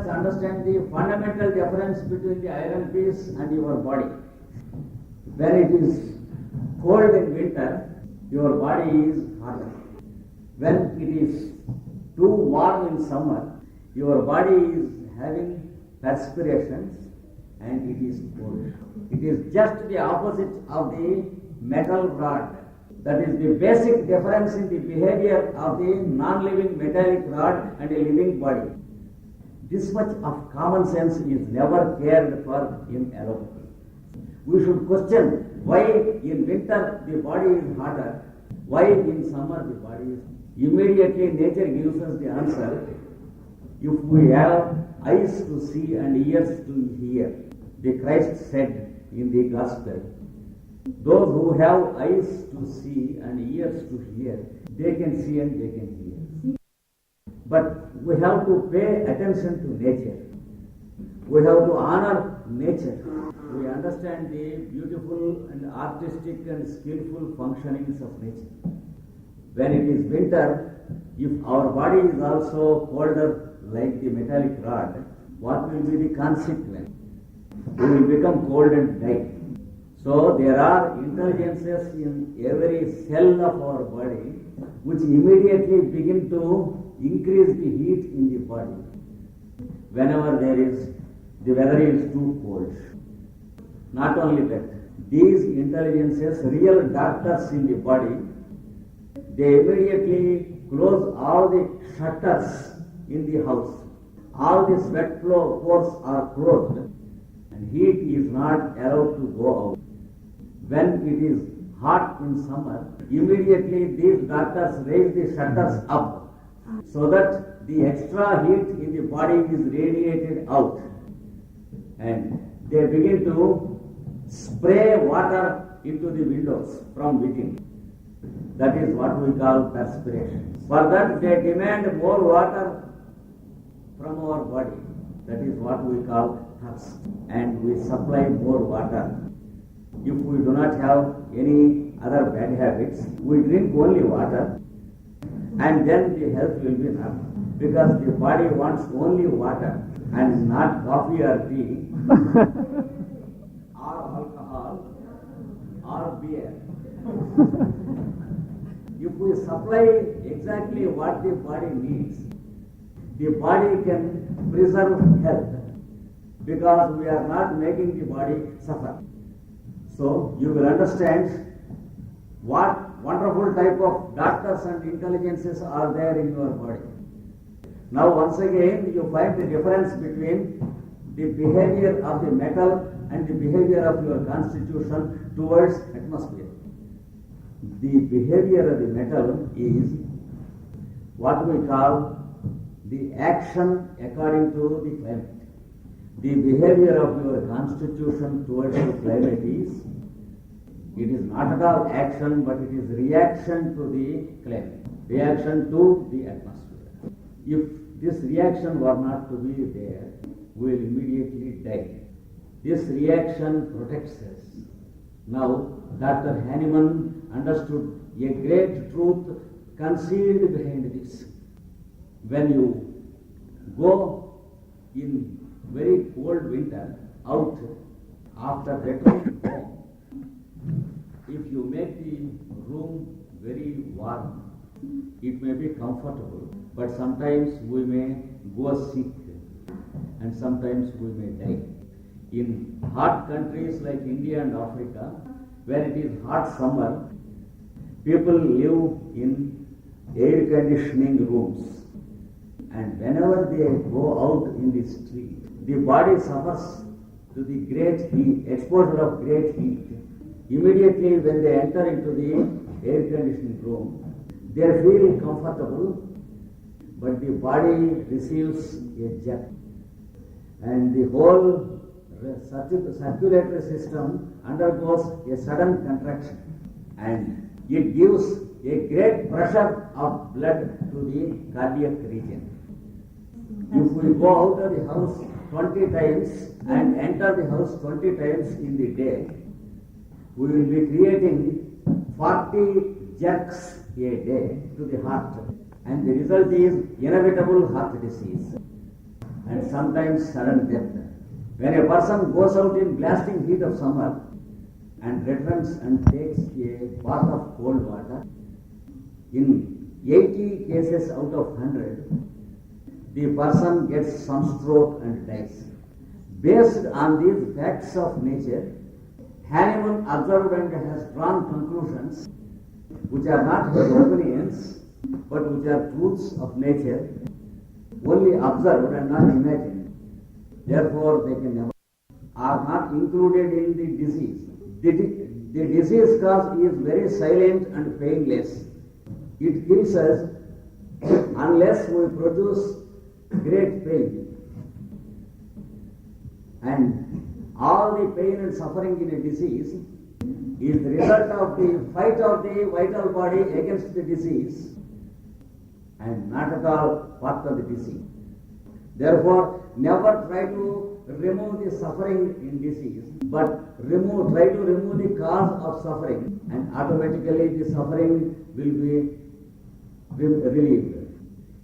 understand the fundamental difference between the iron piece and your body. When it is cold in winter, your body is hotter. When it is too warm in summer, your body is having perspirations and it is cold. It is just the opposite of the metal rod. That is the basic difference in the behavior of the non-living metallic rod and a living body. This much of common sense is never cared for in allopathy. We should question why in winter the body is hotter, why in summer the body is. Immediately nature gives us the answer. If we have eyes to see and ears to hear, the Christ said in the Gospel, those who have eyes to see and ears to hear, they can see and they can hear. But we have to pay attention to nature. We have to honor nature. We understand the beautiful and artistic and skillful functionings of nature. When it is winter, if our body is also colder like the metallic rod, what will be the consequence? We will become cold and die. So there are intelligences in every cell of our body which immediately begin to increase the heat in the body whenever the weather is too cold. Not only that, these intelligences, real doctors in the body, they immediately close all the shutters in the house. All the sweat flow pores are closed and heat is not allowed to go out. When it is hot in summer, immediately these doctors raise the shutters up so that the extra heat in the body is radiated out. And they begin to spray water into the windows from within. That is what we call perspiration. For that they demand more water from our body. That is what we call thirst. And we supply more water. If we do not have any other bad habits, we drink only water and then the health will be normal. Because the body wants only water and not coffee or tea or alcohol or beer. If we supply exactly what the body needs, the body can preserve health because we are not making the body suffer. So you will understand what wonderful type of doctors and intelligences are there in your body. Now once again you find the difference between the behavior of the metal and the behavior of your constitution towards atmosphere. The behavior of the metal is what we call the action according to the climate. The behavior of your constitution towards the climate is, it is not at all action, but it is reaction to the climate, reaction to the atmosphere. If this reaction were not to be there, we will immediately die. This reaction protects us. Now, Dr. Hahnemann understood a great truth concealed behind this. When you go in very cold winter out after returning home, if you make the room very warm, it may be comfortable, but sometimes we may go sick and sometimes we may die. In hot countries like India and Africa, when it is hot summer, people live in air conditioning rooms, and whenever they go out in the street, the body suffers to the great heat, exposure of great heat. Immediately when they enter into the air conditioning room, they are feeling comfortable, but the body receives a jerk and the whole circulatory system undergoes a sudden contraction and it gives a great pressure of blood to the cardiac region. If we go out of the house 20 times and enter the house 20 times in the day, we will be creating 40 jerks a day to the heart, and the result is inevitable heart disease. And sometimes sudden death. When a person goes out in blasting heat of summer and returns and takes a bath of cold water, in 80 cases out of 100, the person gets sunstroke and dies. Based on these facts of nature, Hahnemann observed and has drawn conclusions which are not his opinions, but which are truths of nature, only observed and not imagined. Therefore, they can never are not included in the disease. The disease cause is very silent and painless. It kills us unless we produce great pain. And all the pain and suffering in a disease is the result of the fight of the vital body against the disease and not at all part of the disease. Therefore, never try to remove the suffering in disease, but try to remove the cause of suffering, and automatically the suffering will be relieved.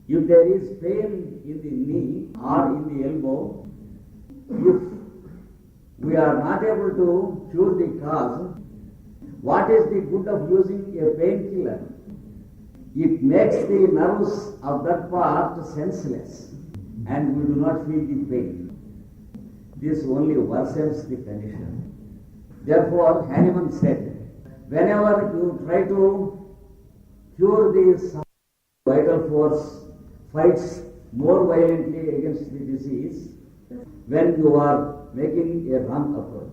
If there is pain in the knee or in the elbow, if we are not able to cure the cause, what is the good of using a painkiller? It makes the nerves of that part senseless and we do not feel the pain. This only worsens the condition. Therefore, Hahnemann said, whenever you try to cure the vital force fights more violently against the disease when you are making a wrong approach.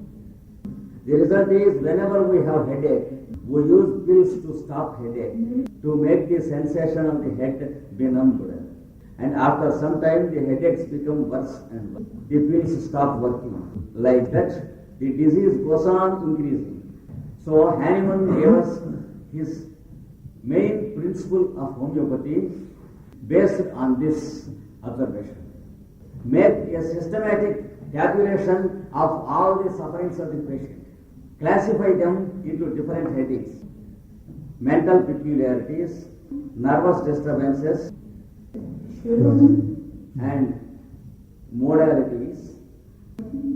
The result is, whenever we have headache, we use pills to stop headache, to make the sensation of the head benumbed. And after some time, the headaches become worse and worse. The pills stop working. Like that, the disease goes on increasing. So Hahnemann gave us his main principle of homeopathy based on this observation. Make a systematic tabulation of all the sufferings of the patient. Classify them into different headings: mental peculiarities, nervous disturbances, and modalities.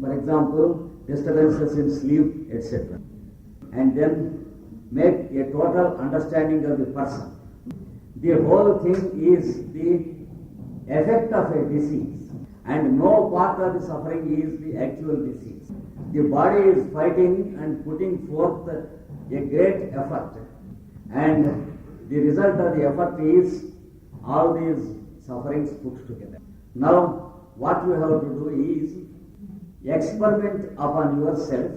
For example, disturbances in sleep, etc. And then make a total understanding of the person. The whole thing is the effect of a disease, and no part of the suffering is the actual disease. The body is fighting and putting forth a great effort, and the result of the effort is all these sufferings put together. Now, what you have to do is experiment upon yourself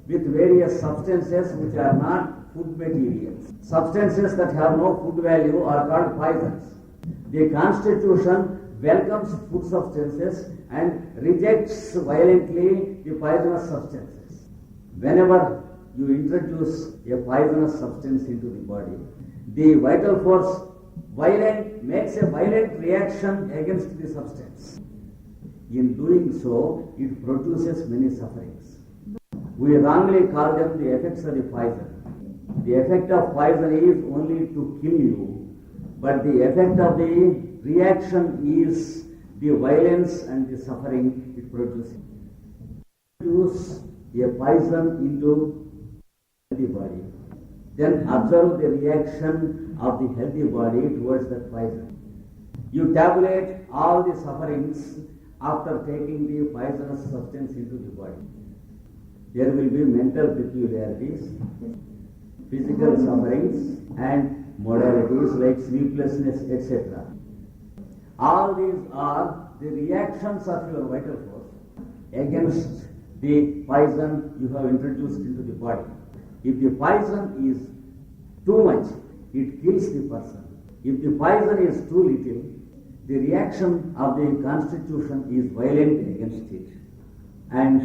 with various substances which are not food materials. Substances that have no food value are called poisons. The constitution welcomes food substances and rejects violently the poisonous substances. Whenever you introduce a poisonous substance into the body, the vital force makes a violent reaction against the substance. In doing so, it produces many sufferings. We wrongly call them the effects of the poison. The effect of poison is only to kill you, but the effect of the reaction is the violence and the suffering it produces. Use a poison into the body, then observe the reaction of the healthy body towards that poison. You tabulate all the sufferings after taking the poisonous substance into the body. There will be mental peculiarities, physical sufferings, and modalities like sleeplessness, etc. All these are the reactions of your vital force against the poison you have introduced into the body. If the poison is too much, it kills the person. If the poison is too little, the reaction of the constitution is violent against it. And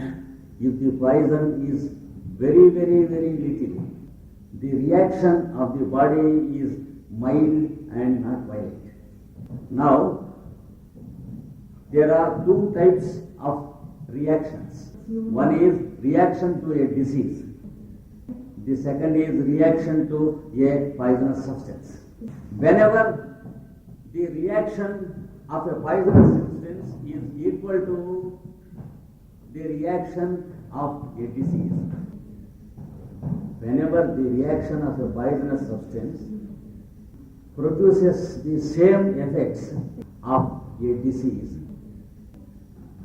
if the poison is very, very, very little, the reaction of the body is mild and not violent. Now, there are two types of reactions. One is reaction to a disease. The second is reaction to a poisonous substance. Whenever the reaction of a poisonous substance substance is equal to the reaction of a disease. Whenever the reaction of a poisonous substance produces the same effects of a disease,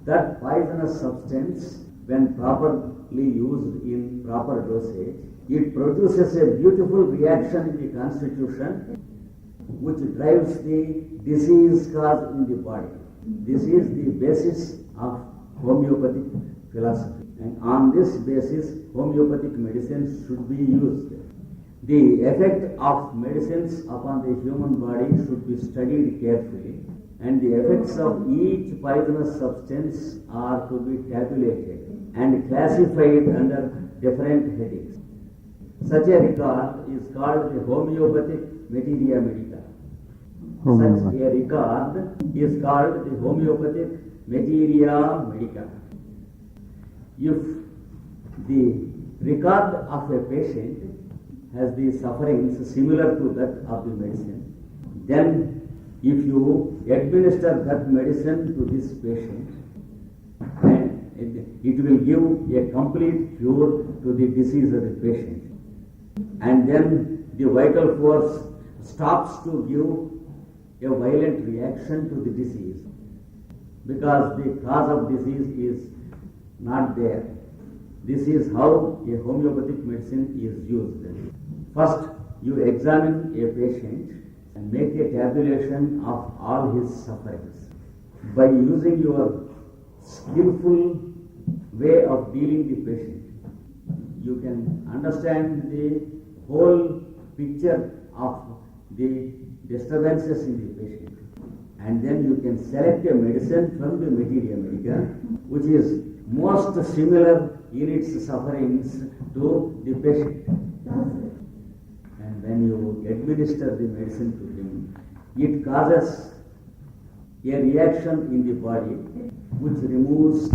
that poisonous substance, when properly used in proper dosage, it produces a beautiful reaction in the constitution which drives the disease cause in the body. This is the basis of homeopathic philosophy, and on this basis homeopathic medicines should be used. The effect of medicines upon the human body should be studied carefully, and the effects of each poisonous substance are to be tabulated and classified under different headings. Such a record is called the homeopathic materia medica. Such a record is called the homeopathic materia medica. If the record of a patient has the sufferings similar to that of the medicine, then if you administer that medicine to this patient, and it will give a complete cure to the disease of the patient, and then the vital force stops to give a violent reaction to the disease, because the cause of disease is not there. This is how a homeopathic medicine is used. First, you examine a patient and make a tabulation of all his sufferings. By using your skillful way of dealing with the patient, you can understand the whole picture of the disturbances in the patient, and then you can select a medicine from the materia medica which is most similar in its sufferings to the patient. And when you administer the medicine to him, it causes a reaction in the body which removes,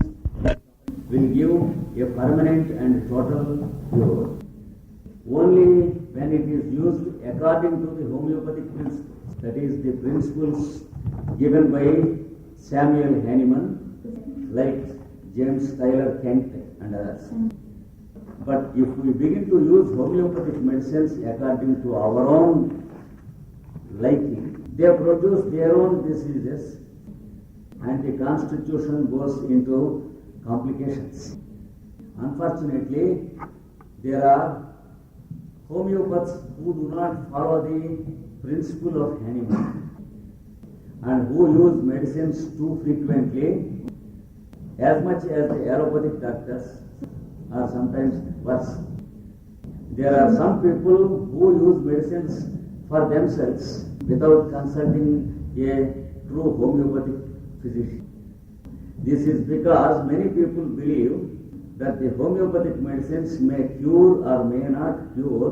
will give a permanent and total cure. Only when it is used according to the homeopathic principles, that is the principles given by Samuel Hahnemann, like James Tyler Kent and others. But if we begin to use homeopathic medicines according to our own liking, they produce their own diseases, and the constitution goes into complications. Unfortunately, there are homeopaths who do not follow the principle of Hahnemann and who use medicines too frequently, as much as the allopathic doctors, or sometimes worse. There are some people who use medicines for themselves without consulting a true homeopathic physician. This is because many people believe that the homeopathic medicines may cure or may not cure,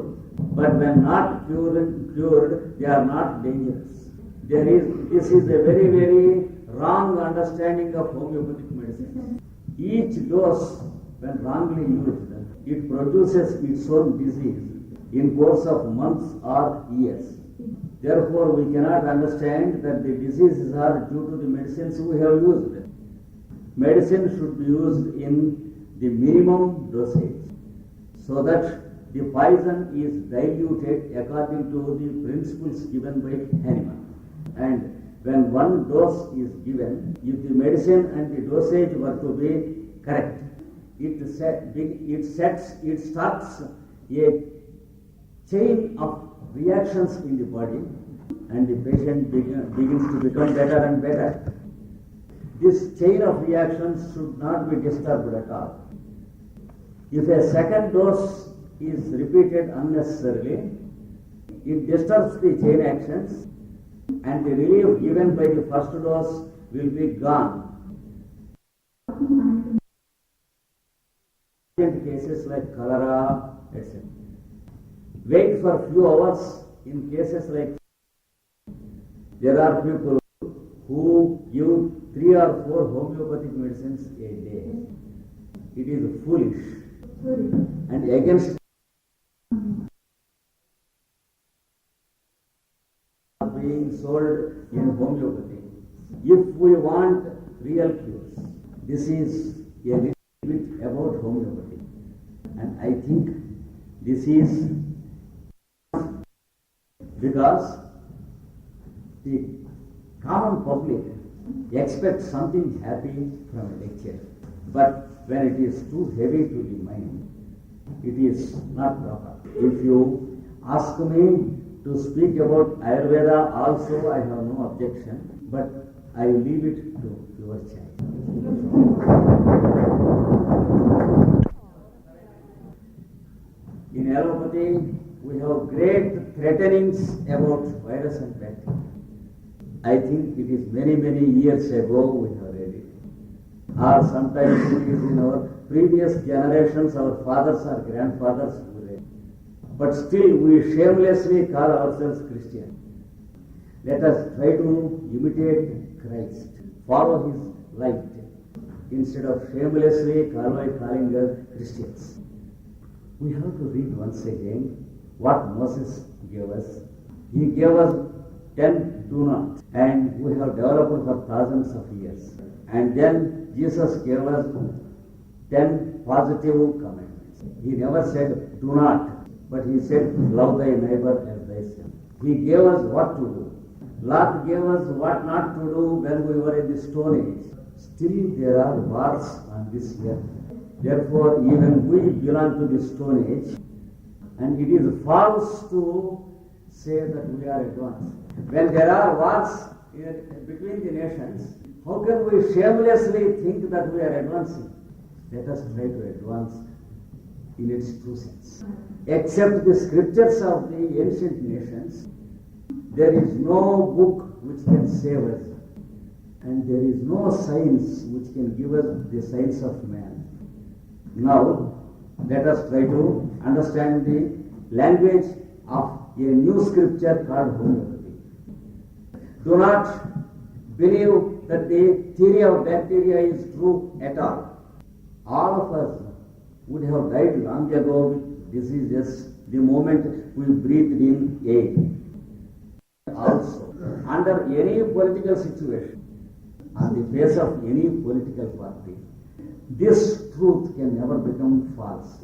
but when not cured, they are not dangerous. This is a very, very wrong understanding of homeopathic medicine. Each dose, when wrongly used, it produces its own disease in course of months or years. Therefore, we cannot understand that the diseases are due to the medicines we have used. Medicine should be used in the minimum dosage, so that the poison is diluted according to the principles given by Hahnemann. And when one dose is given, if the medicine and the dosage were to be correct, it starts a chain of reactions in the body, and the patient begins to become better and better. This chain of reactions should not be disturbed at all. If a second dose is repeated unnecessarily, it disturbs the chain actions, and the relief given by the first dose will be gone. In cases like cholera, etc. Wait for few hours in cases like. There are people who give 3 or 4 homeopathic medicines a day. It is foolish and against being sold in homeopathy. If we want real cures. This is a little bit about homeopathy. And I think this is because the common public expects something happy from a lecture. But when it is too heavy to the mind, it is not proper. If you ask me to speak about Ayurveda also, I have no objection, but I leave it to your child. In allopathy, we have great threatenings about virus and bacteria. I think it is many, many years ago we have read it. Or sometimes it is in our previous generations, our fathers or grandfathers who read. But still we shamelessly call ourselves Christian. Let us try to imitate Christ, follow his light, instead of shamelessly calling us Christians. We have to read once again what Moses gave us. He gave us 10 do not, and we have developed for thousands of years. And then Jesus gave us 10 positive commandments. He never said do not, but he said love thy neighbor as thyself. He gave us what to do. Lord gave us what not to do when we were in the Stone Age. Still there are wars on this earth. Therefore, even we belong to the Stone Age, and it is false to say that we are advanced. When there are wars between the nations, how can we shamelessly think that we are advancing? Let us try to advance in its true sense. Except the scriptures of the ancient nations, there is no book which can save us, and there is no science which can give us the science of man. Now, let us try to understand the language of a new scripture called homeopathy. Do not believe that the theory of bacteria is true at all. All of us would have died long ago with diseases the moment we breathed in air. Also, under any political situation, on the face of any political party, this truth can never become false.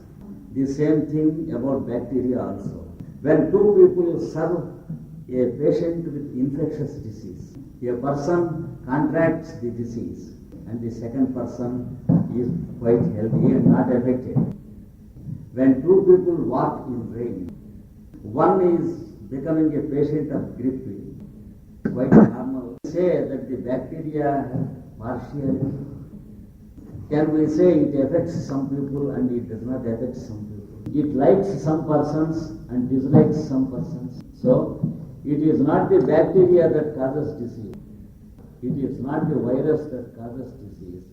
The same thing about bacteria also. When two people serve a patient with infectious disease, a person contracts the disease and the second person is quite healthy and not affected. When two people walk in rain, one is becoming a patient of grippe, quite normal. Say that the bacteria partially. Can we say it affects some people and it does not affect some people? It likes some persons and dislikes some persons. So, it is not the bacteria that causes disease. It is not the virus that causes disease.